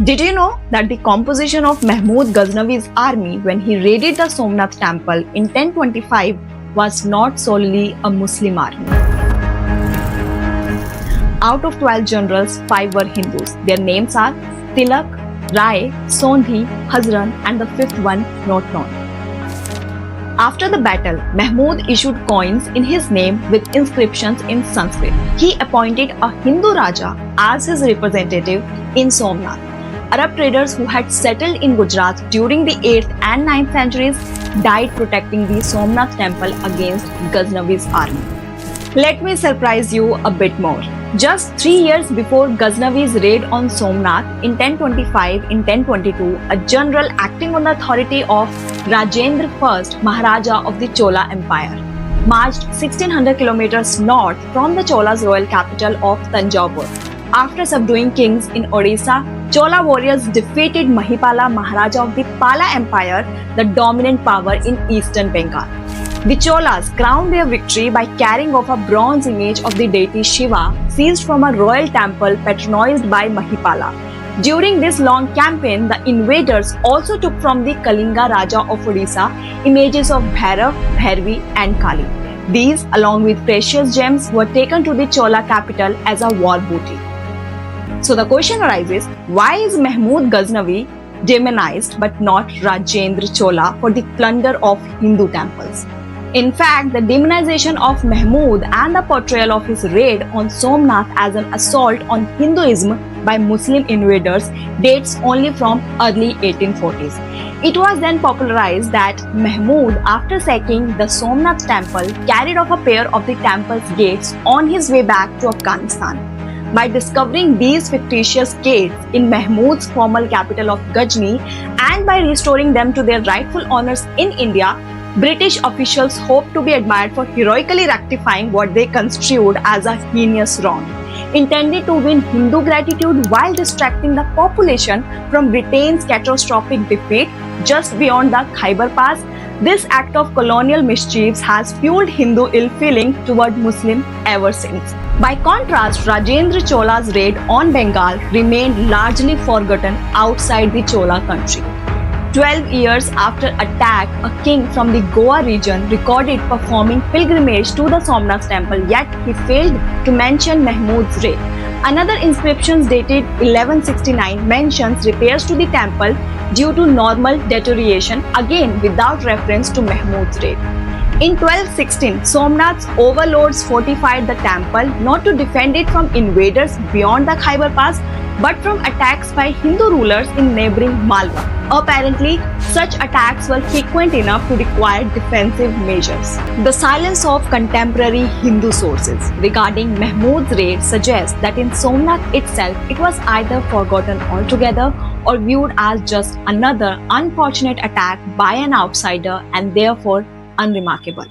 Did you know that the composition of Mahmud Ghaznavi's army when he raided the Somnath temple in 1025 was not solely a Muslim army? Out of 12 generals, 5 were Hindus. Their names are Tilak, Rai, Sondhi, Hazran, and the fifth one not known. After the battle, Mahmud issued coins in his name with inscriptions in Sanskrit. He appointed a Hindu Raja as his representative in Somnath. Arab traders who had settled in Gujarat during the 8th and 9th centuries died protecting the Somnath temple against Ghaznavi's army. Let me surprise you a bit more. Just 3 years before Ghaznavi's raid on Somnath in 1025 and 1022, a general acting on the authority of Rajendra I, Maharaja of the Chola Empire, marched 1600 kilometers north from the Chola's royal capital of Tanjavur. After subduing kings in Odisha, Chola warriors defeated Mahipala, Maharaja of the Pala Empire, the dominant power in eastern Bengal. The Cholas crowned their victory by carrying off a bronze image of the deity Shiva seized from a royal temple patronized by Mahipala. During this long campaign, the invaders also took from the Kalinga Raja of Odisha images of Bhairav, Bhairavi and Kali. These, along with precious gems, were taken to the Chola capital as a war booty. So the question arises, why is Mahmud Ghaznavi demonized but not Rajendra Chola for the plunder of Hindu temples? In fact, the demonization of Mahmud and the portrayal of his raid on Somnath as an assault on Hinduism by Muslim invaders dates only from early 1840s. It was then popularized that Mahmud, after sacking the Somnath temple, carried off a pair of the temple's gates on his way back to Afghanistan. By discovering these fictitious gates in Mahmud's former capital of Ghazni and by restoring them to their rightful owners in India, British officials hoped to be admired for heroically rectifying what they construed as a heinous wrong. Intended to win Hindu gratitude while distracting the population from Britain's catastrophic defeat just beyond the Khyber Pass, this act of colonial mischief has fueled Hindu ill feeling toward Muslims ever since. By contrast, Rajendra Chola's raid on Bengal remained largely forgotten outside the Chola country. 12 years after attack, a king from the Goa region recorded performing pilgrimage to the Somnath temple, yet he failed to mention Mahmud's raid. Another inscription dated 1169 mentions repairs to the temple due to normal deterioration, again without reference to Mahmud's raid. In 1216, Somnath's overlords fortified the temple not to defend it from invaders beyond the Khyber Pass, but from attacks by Hindu rulers in neighboring Malwa. Apparently, such attacks were frequent enough to require defensive measures. The silence of contemporary Hindu sources regarding Mahmud's raid suggests that in Somnath itself, it was either forgotten altogether or viewed as just another unfortunate attack by an outsider and therefore unremarkable.